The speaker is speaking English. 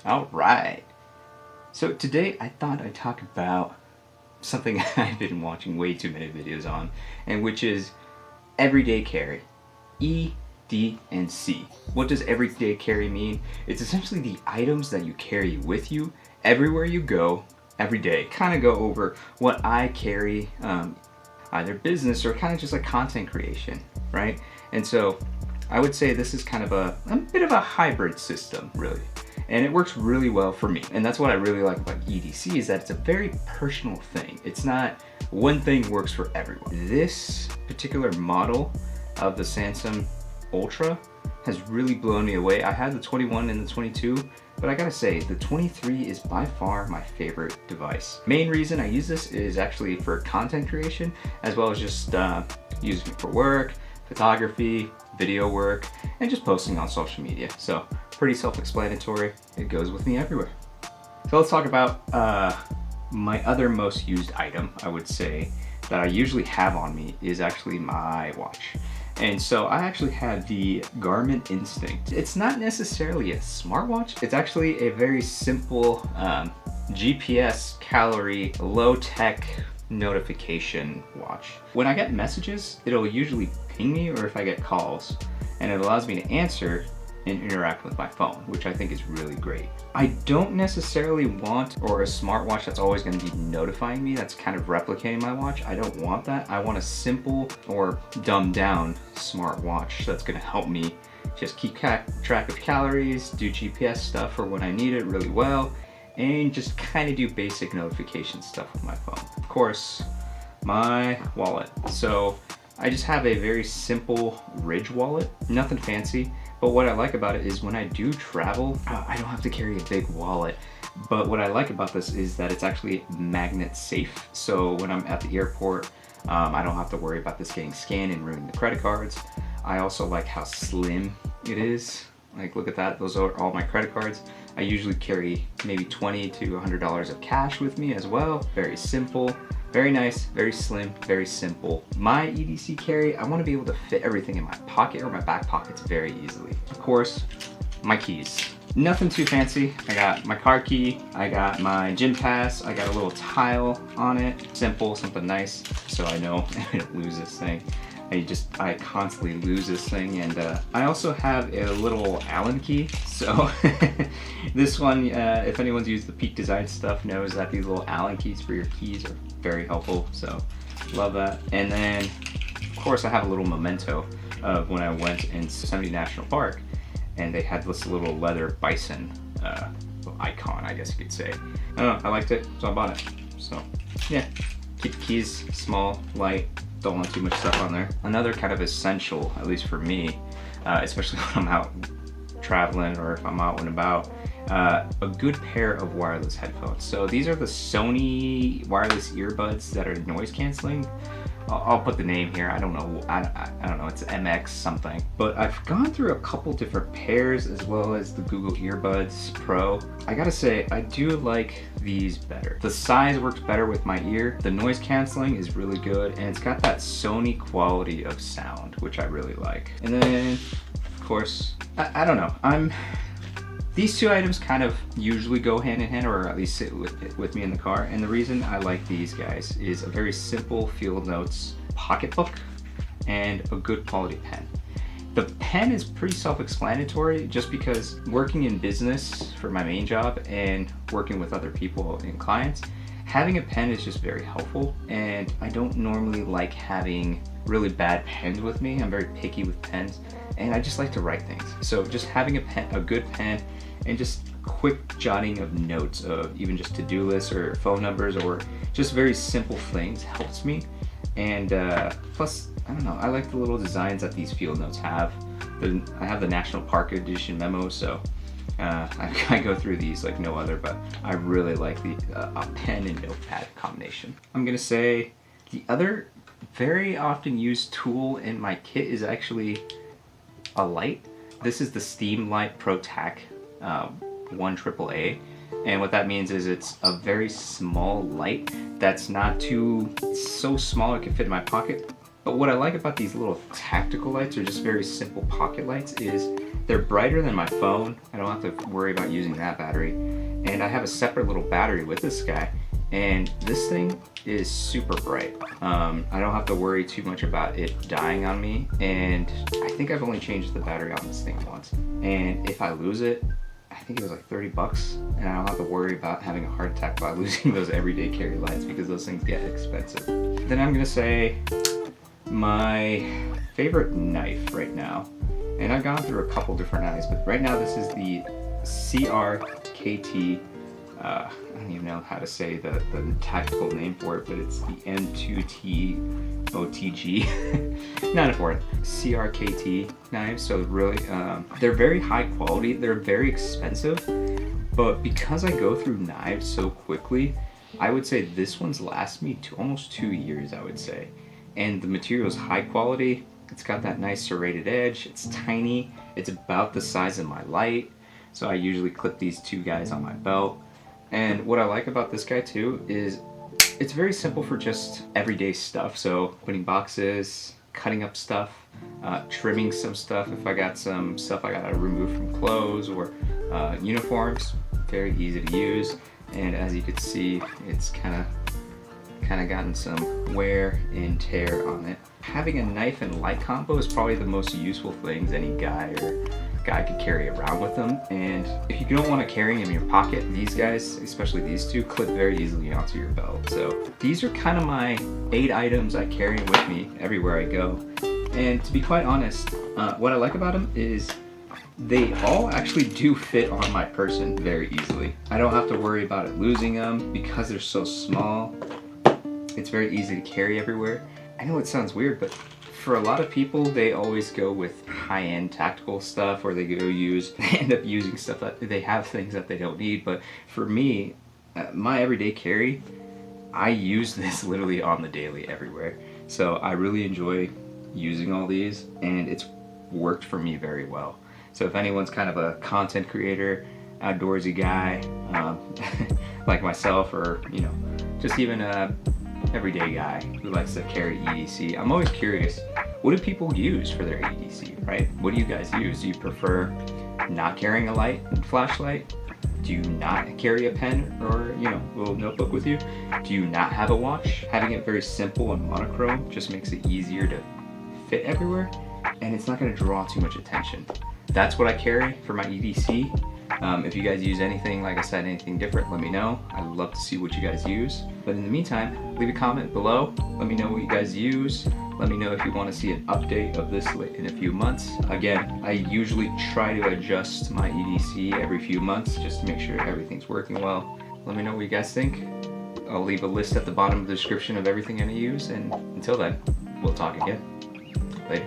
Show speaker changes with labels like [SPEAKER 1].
[SPEAKER 1] Alright, so today I thought I'd talk about something I've been watching way too many videos on, and which is everyday carry. E, D, and C. What does everyday carry mean? It's essentially the items that you carry with you everywhere you go, every day. Kind of go over what I carry, either business or kind of just like content creation, right? And so I would say this is kind of a bit of a hybrid system, really. And it works really well for me. And that's what I really like about EDC, is that it's a very personal thing. It's not one thing works for everyone. This particular model of the Samsung Ultra has really blown me away. I had the 21 and the 22, but I gotta say, the 23 is by far my favorite device. Main reason I use this is actually for content creation, as well as just using it for work, photography, video work, and just posting on social media. So pretty self-explanatory. It goes with me everywhere. So let's talk about my other most used item, I would say, that I usually have on me is actually my watch. And so I actually have the Garmin Instinct. It's not necessarily a smartwatch. It's actually a very simple GPS calorie, low-tech notification watch. When I get messages, it'll usually ping me, or if I get calls, and it allows me to answer and interact with my phone, which I think is really great. I don't necessarily want a smartwatch that's always going to be notifying me, that's kind of replicating my watch. I don't want that. I want a simple or dumbed down smartwatch that's going to help me just keep track of calories, do GPS stuff for when I need it really well, and just kind of do basic notification stuff with my phone. Of course, my wallet. So I just have a very simple Ridge wallet, nothing fancy. But what I like about it is when I do travel, I don't have to carry a big wallet. But what I like about this is that it's actually magnet safe. So when I'm at the airport, I don't have to worry about this getting scanned and ruining the credit cards. I also like how slim it is. Like, look at that, those are all my credit cards. I usually carry maybe $20 to $100 of cash with me as well. Very simple, very nice, very slim, very simple. My EDC carry, I want to be able to fit everything in my pocket or my back pockets very easily. Of course, my keys. Nothing too fancy. I got my car key, I got my gym pass, I got a little tile on it. Simple, something nice, so I know I don't lose this thing. I constantly lose this thing. And I also have a little Allen key. So this one, if anyone's used the Peak Design stuff, knows that these little Allen keys for your keys are very helpful. So love that. And then of course I have a little memento of when I went in Yosemite National Park, and they had this little leather bison icon, I guess you could say. I don't know, I liked it, so I bought it. So yeah, keep the keys small, light, don't want too much stuff on there. Another kind of essential, at least for me, especially when I'm out traveling or if I'm out and about, a good pair of wireless headphones. So these are the Sony wireless earbuds that are noise canceling. I'll put the name here. I don't know. I don't know. It's MX something. But I've gone through a couple different pairs, as well as the Google Earbuds Pro. I gotta say, I do like these better. The size works better with my ear. The noise canceling is really good, and it's got that Sony quality of sound, which I really like. And then, of course, I don't know. These two items kind of usually go hand in hand, or at least sit with me in the car. And the reason I like these guys is a very simple Fieldnotes pocketbook and a good quality pen. The pen is pretty self-explanatory, just because working in business for my main job and working with other people and clients, having a pen is just very helpful. And I don't normally like having really bad pens with me. I'm very picky with pens, and I just like to write things. So just having a good pen, and just quick jotting of notes of even just to-do lists or phone numbers or just very simple things helps me. And plus, I don't know, I like the little designs that these Fieldnotes have. I have the National Park Edition memo, so I go through these like no other, but I really like the a pen and notepad combination. I'm gonna say the other very often used tool in my kit is actually a light. This is the Steam Light Pro Tac 1 AAA, and what that means is it's a very small light that's not so small it can fit in my pocket. But what I like about these little tactical lights, or just very simple pocket lights, is They're brighter than my phone. I don't have to worry about using that battery. And I have a separate little battery with this guy. And this thing is super bright. I don't have to worry too much about it dying on me. And I think I've only changed the battery on this thing once. And if I lose it, I think it was like 30 bucks. And I don't have to worry about having a heart attack by losing those everyday carry lights because those things get expensive. Then I'm gonna say my favorite knife right now. And I've gone through a couple different knives, but right now this is the CRKT. I don't even know how to say the tactical name for it, but it's the M2T OTG. Not important. CRKT knives. So really, they're very high quality. They're very expensive, but because I go through knives so quickly, I would say this one's lasts me almost 2 years, I would say. And the material is high quality. It's got that nice serrated edge. It's tiny. It's about the size of my light. So I usually clip these two guys on my belt. And what I like about this guy too is it's very simple for just everyday stuff. So putting boxes, cutting up stuff, trimming some stuff. If I got some stuff I gotta remove from clothes or uniforms, very easy to use. And as you can see, it's kind of gotten some wear and tear on it. Having a knife and light combo is probably the most useful things any guy could carry around with them. And if you don't want to carry them in your pocket, these guys, especially these two, clip very easily onto your belt. So these are kind of my 8 items I carry with me everywhere I go. And to be quite honest, what I like about them is they all actually do fit on my person very easily. I don't have to worry about it losing them because they're so small. It's very easy to carry everywhere. I know it sounds weird, but for a lot of people, they always go with high-end tactical stuff, or they end up using stuff that they have things that they don't need. But for me, my everyday carry, I use this literally on the daily everywhere. So I really enjoy using all these, and it's worked for me very well. So if anyone's kind of a content creator, outdoorsy guy, like myself, or just even a everyday guy who likes to carry EDC, I'm always curious, what do people use for their EDC, right? What do you guys use? Do you prefer not carrying a light and flashlight? Do you not carry a pen or little notebook with you? Do you not have a watch? Having it very simple and monochrome just makes it easier to fit everywhere, and it's not going to draw too much attention. That's what I carry for my EDC. If you guys use anything, like I said, anything different, let me know. I'd love to see what you guys use. But in the meantime, leave a comment below. Let me know what you guys use. Let me know if you want to see an update of this in a few months. Again, I usually try to adjust my EDC every few months just to make sure everything's working well. Let me know what you guys think. I'll leave a list at the bottom of the description of everything I use, and until then, we'll talk again. Later.